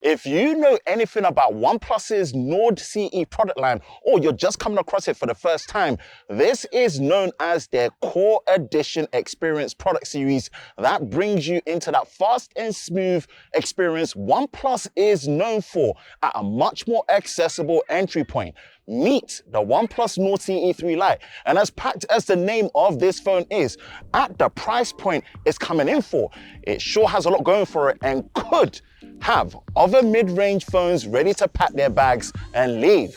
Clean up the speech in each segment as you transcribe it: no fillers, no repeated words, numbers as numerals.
If you know anything about OnePlus's Nord CE product line, or you're just coming across it for the first time, this is known as their Core Edition Experience product series that brings you into that fast and smooth experience OnePlus is known for at a much more accessible entry point. Meet the OnePlus Nord CE 3 Lite, and as packed as the name of this phone is, at the price point it's coming in for, it sure has a lot going for it and could have other mid-range phones ready to pack their bags and leave.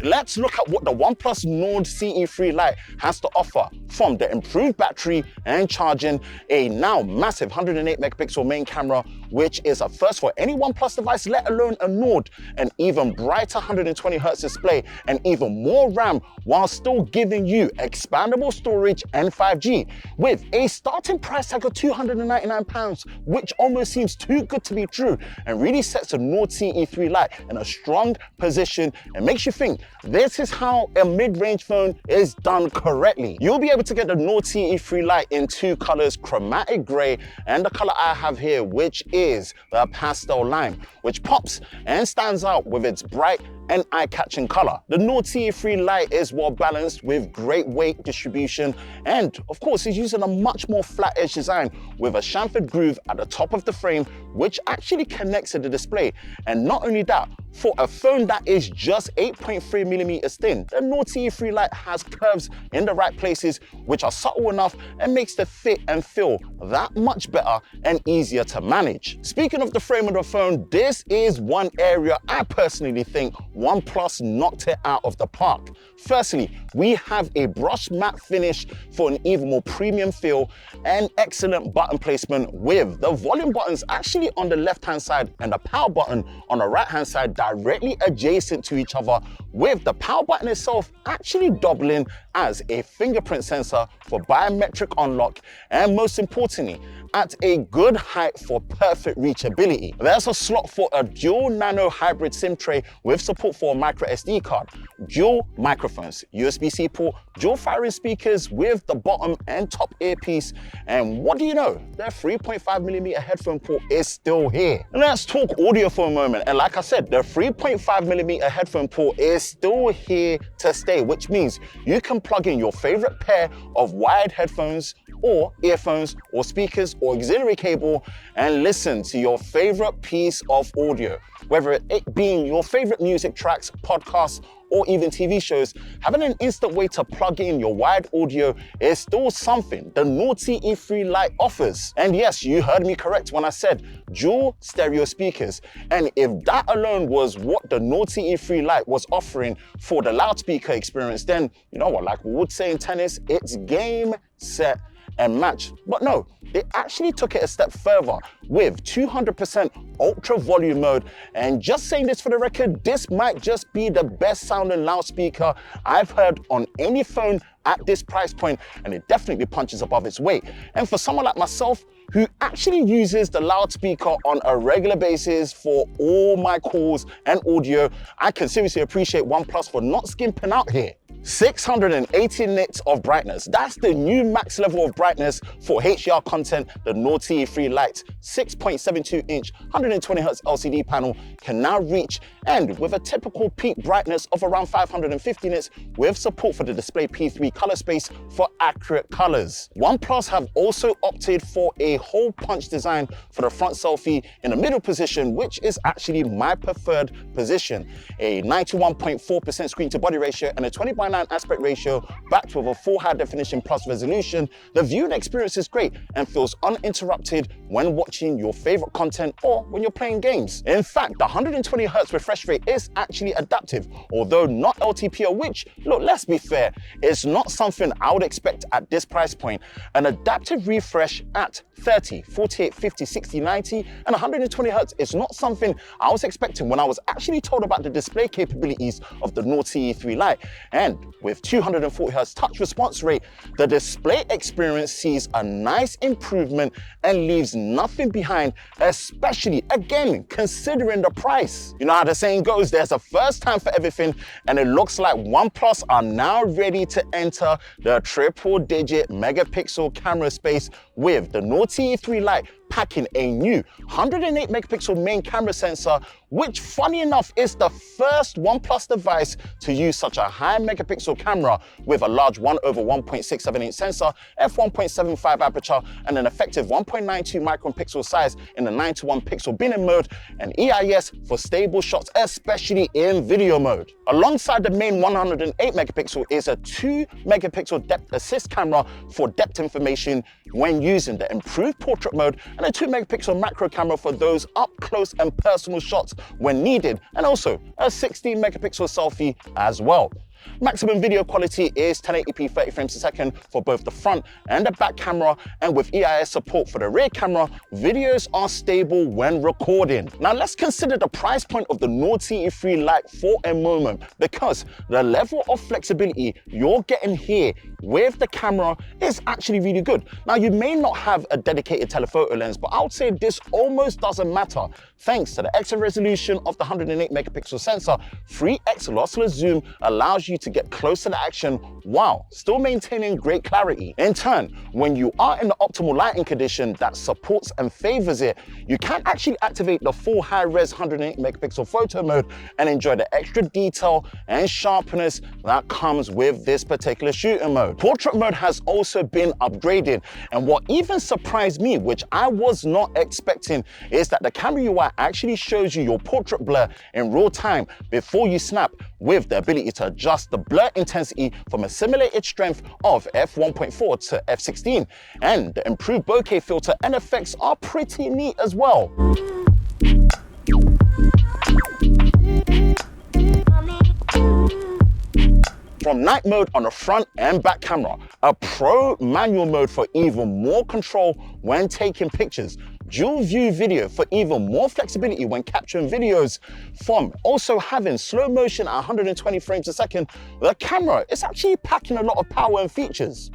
Let's look at what the OnePlus Nord CE 3 Lite has to offer, from the improved battery and charging, a now massive 108 megapixel main camera, which is a first for any OnePlus device, let alone a Nord, an even brighter 120Hz display, and even more RAM, while still giving you expandable storage and 5G, with a starting price tag of £299, which almost seems too good to be true, and really sets the Nord CE 3 Lite in a strong position and makes you think this is how a mid-range phone is done correctly. You'll be able to get the Nord CE 3 Lite in two colors, chromatic gray and the color I have here, which is the pastel lime, which pops and stands out with its bright and eye-catching color. The Nord CE 3 Lite is well balanced with great weight distribution, and of course is using a much more flat edge design with a chamfered groove at the top of the frame, which actually connects to the display. And not only that, for a phone that is just 8.3mm thin, the Nord CE 3 Lite has curves in the right places, which are subtle enough and makes the fit and feel that much better and easier to manage. Speaking of the frame of the phone, this is one area I personally think OnePlus knocked it out of the park. Firstly, we have a brushed matte finish for an even more premium feel and excellent button placement, with the volume buttons actually on the left-hand side and the power button on the right-hand side directly adjacent to each other, with the power button itself actually doubling as a fingerprint sensor for biometric unlock, and most importantly, at a good height for perfect reachability. There's a slot for a dual nano hybrid SIM tray with support for a micro SD card, dual microphones, USB-C port, dual firing speakers with the bottom and top earpiece, and what do you know, their 3.5mm headphone port is still here. Let's talk audio for a moment, and like I said, the 3.5mm headphone port is still here to stay, which means you can plug in your favorite pair of wired headphones or earphones or speakers or auxiliary cable and listen to your favorite piece of audio. Whether it being your favorite music tracks, podcasts, or even TV shows, having an instant way to plug in your wired audio is still something the Nord CE 3 Lite offers. And yes, you heard me correct when I said dual stereo speakers. And if that alone was what the Nord CE 3 Lite was offering for the loudspeaker experience, then you know what, like we would say in tennis, it's game, set, and match. But no, they actually took it a step further with 200% ultra volume mode. And just saying this for the record, this might just be the best sounding loudspeaker I've heard on any phone at this price point, and it definitely punches above its weight. And for someone like myself, who actually uses the loudspeaker on a regular basis for all my calls and audio, I can seriously appreciate OnePlus for not skimping out here. 680 nits of brightness. That's the new max level of brightness for HDR content. The Nord CE 3 Lite's 6.72-inch 120Hz LCD panel can now reach, and with a typical peak brightness of around 550 nits, with support for the Display P3 color space for accurate colors. OnePlus have also opted for a hole punch design for the front selfie in the middle position, which is actually my preferred position. A 91.4% screen to body ratio and a 20:9 aspect ratio backed with a full high definition plus resolution. The viewing experience is great and feels uninterrupted when watching your favorite content or when you're playing games. In fact, the 120Hz refresh rate is actually adaptive, although not LTPO, which, look, let's be fair, is not something I would expect at this price point. An adaptive refresh at 30, 48, 50, 60, 90, and 120Hz is not something I was expecting when I was actually told about the display capabilities of the Nord CE 3 Lite. And with 240Hz touch response rate, the display experience sees a nice improvement and leaves nothing behind, especially, again, considering the price. You know how the saying goes, there's a first time for everything, and it looks like OnePlus are now ready to enter the triple-digit megapixel camera space with the Nord CE3 Lite packing a new 108 megapixel main camera sensor, which funny enough is the first OnePlus device to use such a high megapixel camera with a large 1/1.678 sensor, f1.75 aperture, and an effective 1.92 micron pixel size in the 9:1 pixel binning mode, and EIS for stable shots, especially in video mode. Alongside the main 108 megapixel is a 2 megapixel depth assist camera for depth information when using the improved portrait mode, and a 2 megapixel macro camera for those up close and personal shots when needed, and also a 16 megapixel selfie as well. Maximum video quality is 1080p 30 frames per second for both the front and the back camera, and with EIS support for the rear camera, videos are stable when recording. Now let's consider the price point of the Nord CE3 Lite for a moment, because the level of flexibility you're getting here with the camera is actually really good. Now you may not have a dedicated telephoto lens, but I would say this almost doesn't matter. Thanks to the extra resolution of the 108 megapixel sensor, 3x lossless zoom allows you to get close to the action while still maintaining great clarity. In turn, when you are in the optimal lighting condition that supports and favors it, you can actually activate the full high-res 108 megapixel photo mode and enjoy the extra detail and sharpness that comes with this particular shooting mode. Portrait mode has also been upgraded, and what even surprised me, which I was not expecting, is that the camera UI actually shows you your portrait blur in real time before you snap, with the ability to adjust the blur intensity from a simulated strength of f1.4 to f16, and the improved bokeh filter and effects are pretty neat as well. From night mode on the front and back camera, a pro manual mode for even more control when taking pictures, dual view video for even more flexibility when capturing videos, from also having slow motion at 120 frames a second, the camera is actually packing a lot of power and features.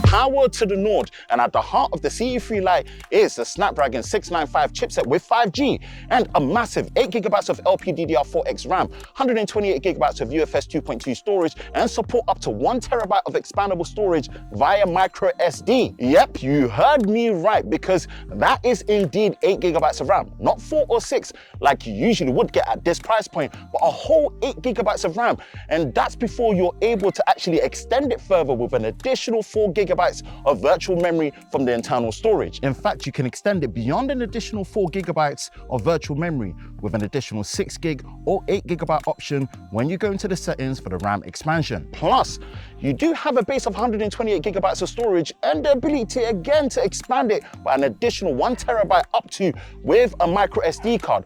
Power to the Nord, and at the heart of the CE3 Lite is the Snapdragon 695 chipset with 5G and a massive 8GB of LPDDR4X RAM, 128GB of UFS 2.2 storage, and support up to 1TB of expandable storage via micro SD. Yep, you heard me right, because that is indeed 8GB of RAM, not 4 or 6 like you usually would get at this price point, but a whole 8GB of RAM, and that's before you're able to actually extend it further with an additional 4GB of virtual memory from the internal storage. In fact, you can extend it beyond an additional 4GB of virtual memory with an additional 6GB or 8GB option when you go into the settings for the RAM expansion. Plus, you do have a base of 128GB of storage and the ability again to expand it by an additional 1TB up to with a micro SD card.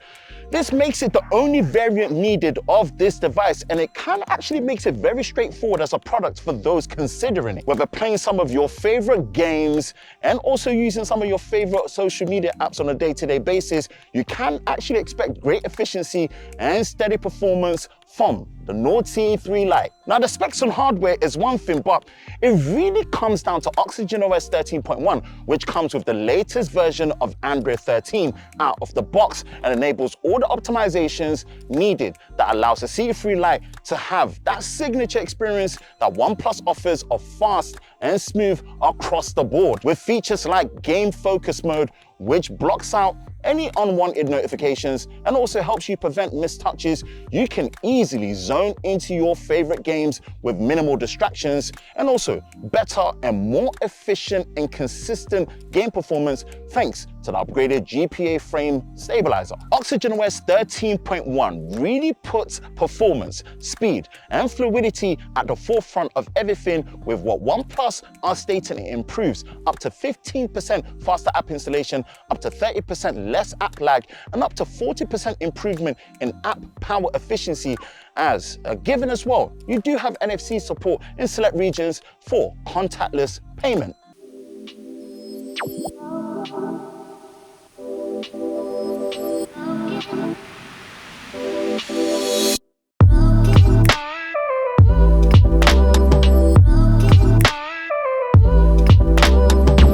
This makes it the only variant needed of this device, and it kind of actually makes it very straightforward as a product for those considering it. Whether playing some of your favorite games and also using some of your favorite social media apps on a day-to-day basis, you can actually expect great efficiency and steady performance from the Nord CE3 Lite. Now, the specs on hardware is one thing, but it really comes down to OxygenOS 13.1, which comes with the latest version of Android 13 out of the box and enables all the optimizations needed that allows the CE3 Lite to have that signature experience that OnePlus offers of fast and smooth across the board, with features like game focus mode, which blocks out any unwanted notifications and also helps you prevent missed touches. You can easily zone into your favorite games with minimal distractions, and also better and more efficient and consistent game performance thanks to the upgraded GPA frame stabilizer. OxygenOS 13.1 really puts performance, speed, and fluidity at the forefront of everything, with what OnePlus are stating it improves up to 15% faster app installation, up to 30% less app lag, and up to 40% improvement in app power efficiency. As a given as well, you do have NFC support in select regions for contactless payment.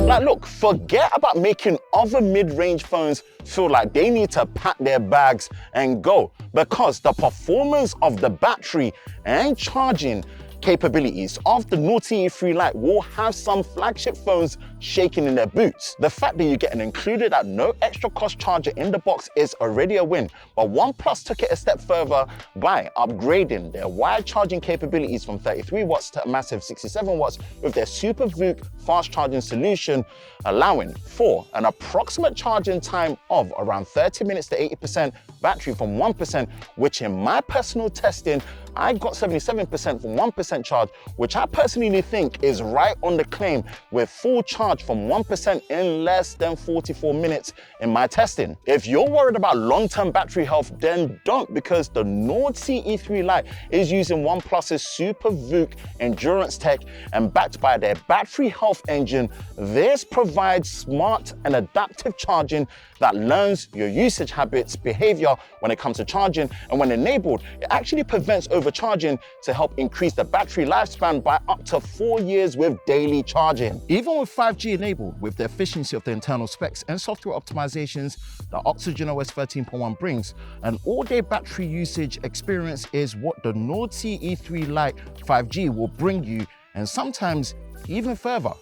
Like, look, forget about making other mid-range phones feel like they need to pack their bags and go, because the performance of the battery and charging capabilities of the Nord CE 3 Lite will have some flagship phones shaking in their boots. The fact that you get an included at no extra cost charger in the box is already a win, but OnePlus took it a step further by upgrading their wired charging capabilities from 33 watts to a massive 67 watts with their SUPERVOOC fast charging solution, allowing for an approximate charging time of around 30 minutes to 80% battery from 1%, which in my personal testing, I got 77% from 1% charge, which I personally think is right on the claim, with full charge from 1% in less than 44 minutes in my testing. If you're worried about long-term battery health, then don't, because the Nord CE 3 Lite is using OnePlus's SUPERVOOC endurance tech, and backed by their battery health engine, this provides smart and adaptive charging that learns your usage habits, behavior when it comes to charging, and when enabled, it actually prevents overcharging to help increase the battery lifespan by up to 4 years with daily charging. Even with 5G enabled, with the efficiency of the internal specs and software optimizations that OxygenOS 13.1 brings, an all-day battery usage experience is what the Nord CE 3 Lite 5G will bring you, and sometimes even further.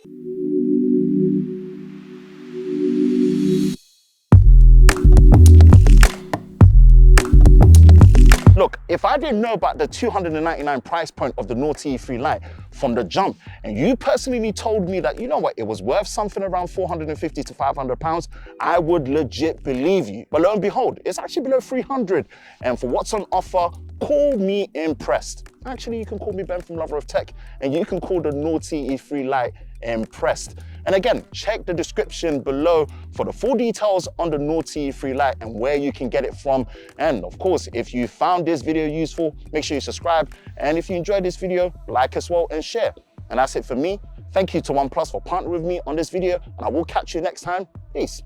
Look, if I didn't know about the $299 price point of the Nord CE 3 Lite from the jump, and you personally told me that, you know what, it was worth something around 450 to 500 pounds, I would legit believe you. But lo and behold, it's actually below 300. And for what's on offer, call me impressed. Actually, you can call me Ben from Lover of Tech, and you can call the Nord CE 3 Lite impressed. And again, check the description below for the full details on the Nord CE 3 Lite and where you can get it from. And of course, if you found this video useful, make sure you subscribe. And if you enjoyed this video, like as well and share. And that's it for me. Thank you to OnePlus for partnering with me on this video, and I will catch you next time. Peace.